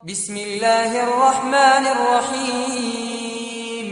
بسم الله الرحمن الرحيم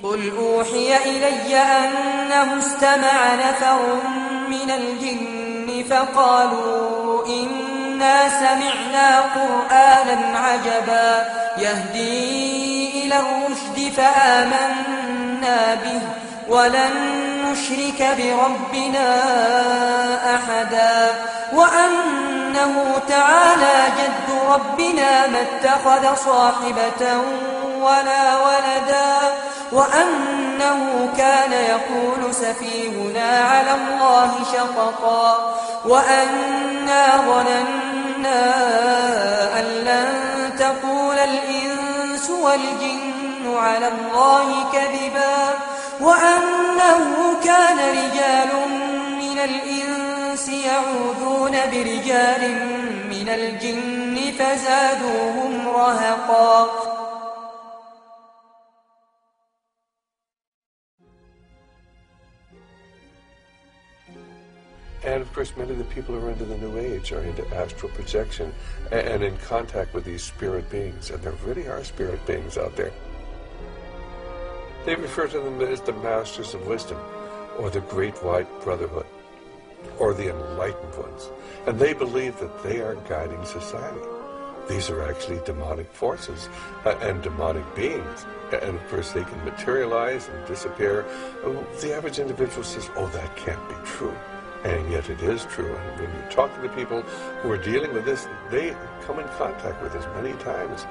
قل أوحي إلي أنه استمع نفر من الجن فقالوا إنا سمعنا قرآنا عجبا يهدي إلى الرشد فآمنا به ولن نشرك بربنا أحدا وأنه تعالى جد ربنا ما اتخذ صاحبة ولا ولدا وأنه كان يقول سفيهنا على الله شططا وأنا ظننا أن لن تقول الإنس والجن على الله كذبا وأنه كان رجال من الإنس يعوذون برجال من الجن فزادوهم رهقا. And of course, many of the people who are into the New Age are into astral projection and in contact with these spirit beings. And there really are spirit beings out there. They refer to them as the Masters of Wisdom, or the Great White Brotherhood, or the Enlightened Ones. And they believe that they are guiding society. These are actually demonic forces and demonic beings. And of course, they can materialize and disappear. The average individual says, oh, that can't be true. And yet it is true. And when you talk to the people who are dealing with this, they come in contact with us many times.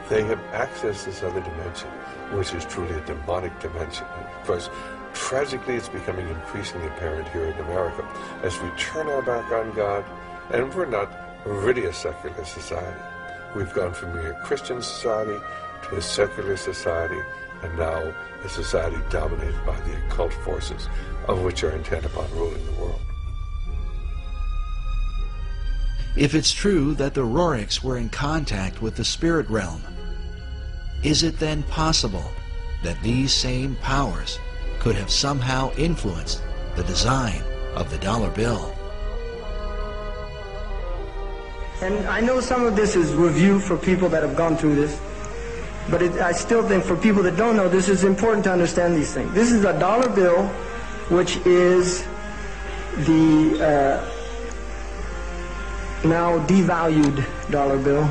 They have accessed this other dimension, which is truly a demonic dimension. And of course, tragically, it's becoming increasingly apparent here in America as we turn our back on God, and we're not really a secular society. We've gone from being a Christian society to a secular society, and now a society dominated by the occult forces, of which are intent upon ruling the world. If it's true that the Roriks were in contact with the spirit realm, is it then possible that these same powers could have somehow influenced the design of the dollar bill? And I know some of this is review for people that have gone through this, but I still think for people that don't know, this is important to understand these things. This is a dollar bill, which is the now devalued dollar bill.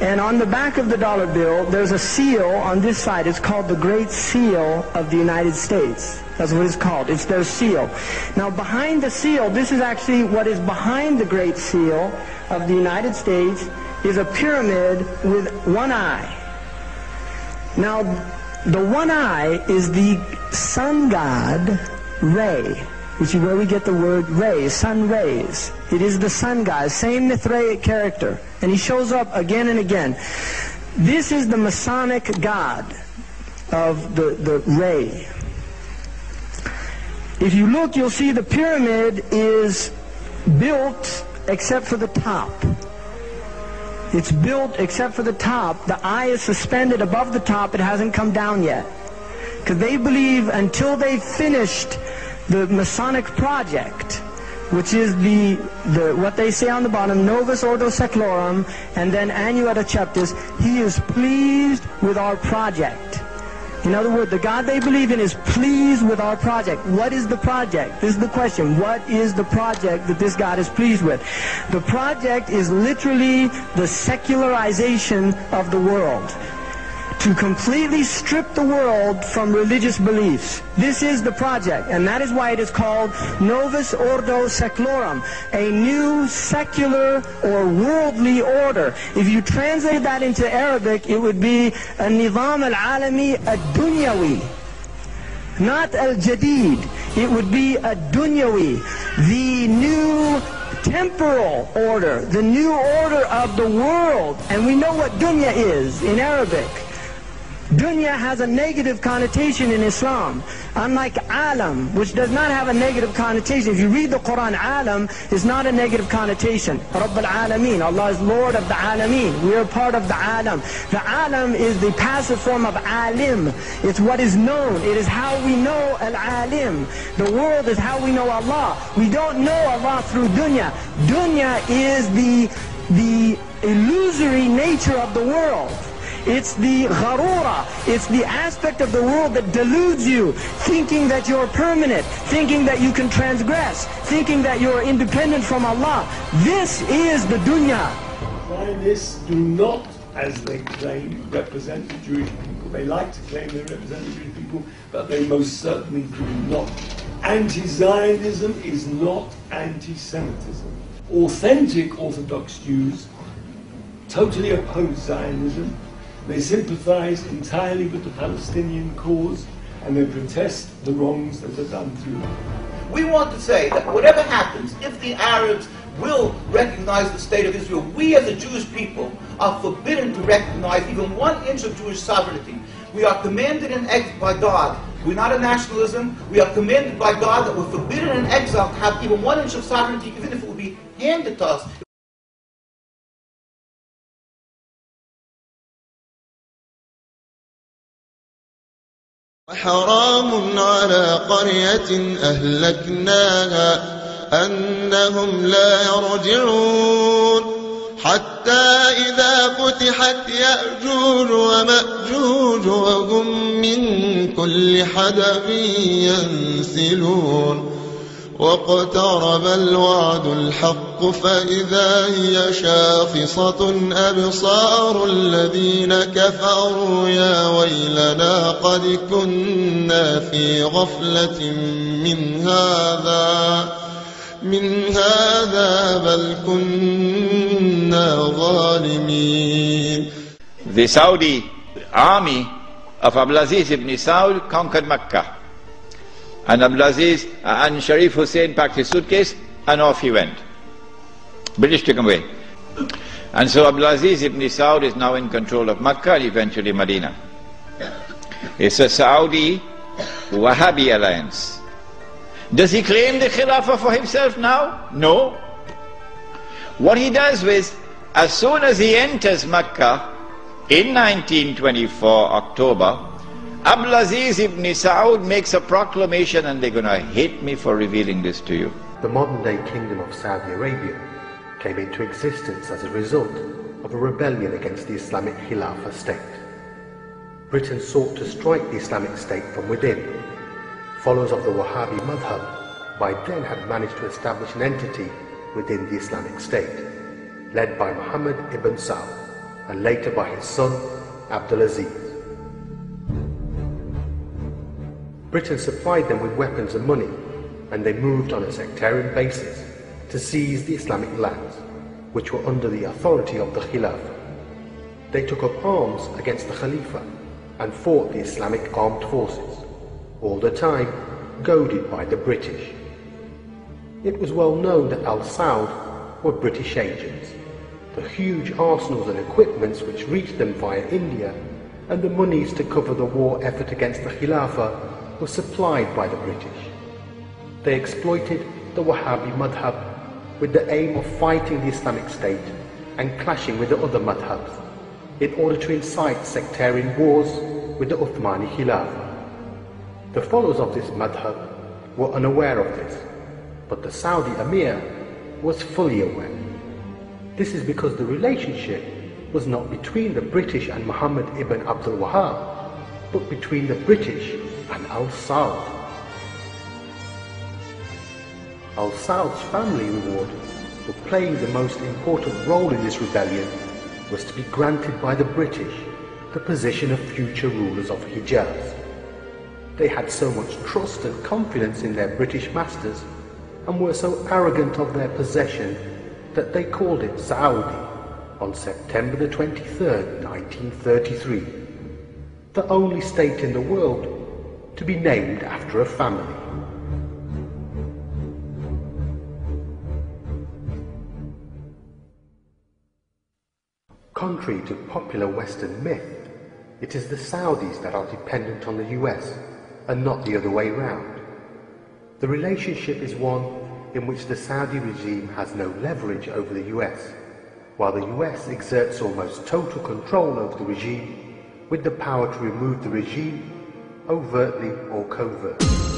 And on the back of the dollar bill, there's a seal on this side. It's called the Great Seal of the United States. That's what it's called. It's their seal. Now behind the seal, this is actually what is behind the Great Seal of the United States, is a pyramid with one eye. Now the one eye is the sun god Re, which is where we get the word ray, sun rays. It is the sun god, same Mithraic character. And he shows up again and again. This is the Masonic god of the ray. If you look, you'll see the pyramid is built except for the top. It's built except for the top. The eye is suspended above the top. It hasn't come down yet. Because they believe until they've finished the Masonic project, which is the what they say on the bottom, Novus Ordo Seclorum, and then Annuetta Cheptis, he is pleased with our project. In other words, the God they believe in is pleased with our project. What is the project? This is the question. What is the project that this God is pleased with? The project is literally the secularization of the world. To completely strip the world from religious beliefs. This is the project, and that is why it is called Novus Ordo Seclorum, a new secular or worldly order. If you translate that into Arabic, it would be a Nizam al-Alami ad-Dunyawi, not al-Jadid. It would be a Dunyawi, the new temporal order, the new order of the world. And we know what dunya is in Arabic. Dunya has a negative connotation in Islam, unlike alam, which does not have a negative connotation. If you read the Quran, alam is not a negative connotation. Rabb al-Alameen, Allah is Lord of the Alameen. We are part of the alam. The alam is the passive form of alim. It's what is known. It is how we know al-alim. The world is how we know Allah. We don't know Allah through dunya. Dunya is the the illusory nature of the world. It's the gharura, it's the aspect of the world that deludes you, thinking that you're permanent, thinking that you can transgress, thinking that you're independent from Allah. This is the dunya. Zionists do not, as they claim, represent the Jewish people. They like to claim they represent the Jewish people, but they most certainly do not. Anti-Zionism is not anti-Semitism. Authentic Orthodox Jews totally oppose Zionism. They sympathize entirely with the Palestinian cause, and they protest the wrongs that are done to them. We want to say that whatever happens, if the Arabs will recognize the state of Israel, we as a Jewish people are forbidden to recognize even 1 inch of Jewish sovereignty. We are commanded in exile by God. We're not a nationalism. We are commanded by God that we're forbidden in exile to have even 1 inch of sovereignty, even if it would be handed to us. حرام على قرية أهلكناها أنهم لا يرجعون حتى إذا فتحت يأجوج ومأجوج وهم من كل حدب ينسلون واقترب الوعد الحق فإذا هي شاخصة أبصار الذين كفروا يا ويلنا قد كنا في غفلة من هذا بل كنا ظالمين. The Saudi army of Abdulaziz ibn Saud conquered Mecca. And Abdulaziz and Sharif Hussein packed his suitcase and off he went. British took him away. And so Abdulaziz ibn Saud is now in control of Mecca and eventually Medina. It's a Saudi Wahhabi alliance. Does he claim the Khilafah for himself now? No. What he does is, as soon as he enters Mecca in 1924 October, Abdulaziz ibn Saud makes a proclamation, and they're going to hate me for revealing this to you. The modern-day Kingdom of Saudi Arabia came into existence as a result of a rebellion against the Islamic Khilafah state. Britain sought to strike the Islamic State from within. Followers of the Wahhabi madhab by then had managed to establish an entity within the Islamic State, led by Muhammad ibn Saud and later by his son Abdulaziz. Britain supplied them with weapons and money, and they moved on a sectarian basis to seize the Islamic lands, which were under the authority of the Khilafah. They took up arms against the Khalifa and fought the Islamic armed forces, all the time goaded by the British. It was well known that Al Saud were British agents. The huge arsenals and equipments which reached them via India and the monies to cover the war effort against the Khilafah were supplied by the British. They exploited the Wahhabi madhab with the aim of fighting the Islamic State and clashing with the other madhabs in order to incite sectarian wars with the Uthmani Khilafah. The followers of this madhab were unaware of this, but the Saudi Emir was fully aware. This is because the relationship was not between the British and Muhammad ibn Abdul Wahhab, but between the British and Al Saud. Al Saud's family reward for playing the most important role in this rebellion was to be granted by the British the position of future rulers of Hijaz. They had so much trust and confidence in their British masters and were so arrogant of their possession that they called it Saudi on September the 23rd, 1933, the only state in the world to be named after a family. Contrary to popular Western myth, it is the Saudis that are dependent on the US and not the other way round. The relationship is one in which the Saudi regime has no leverage over the US, while the US exerts almost total control over the regime with the power to remove the regime overtly or covertly.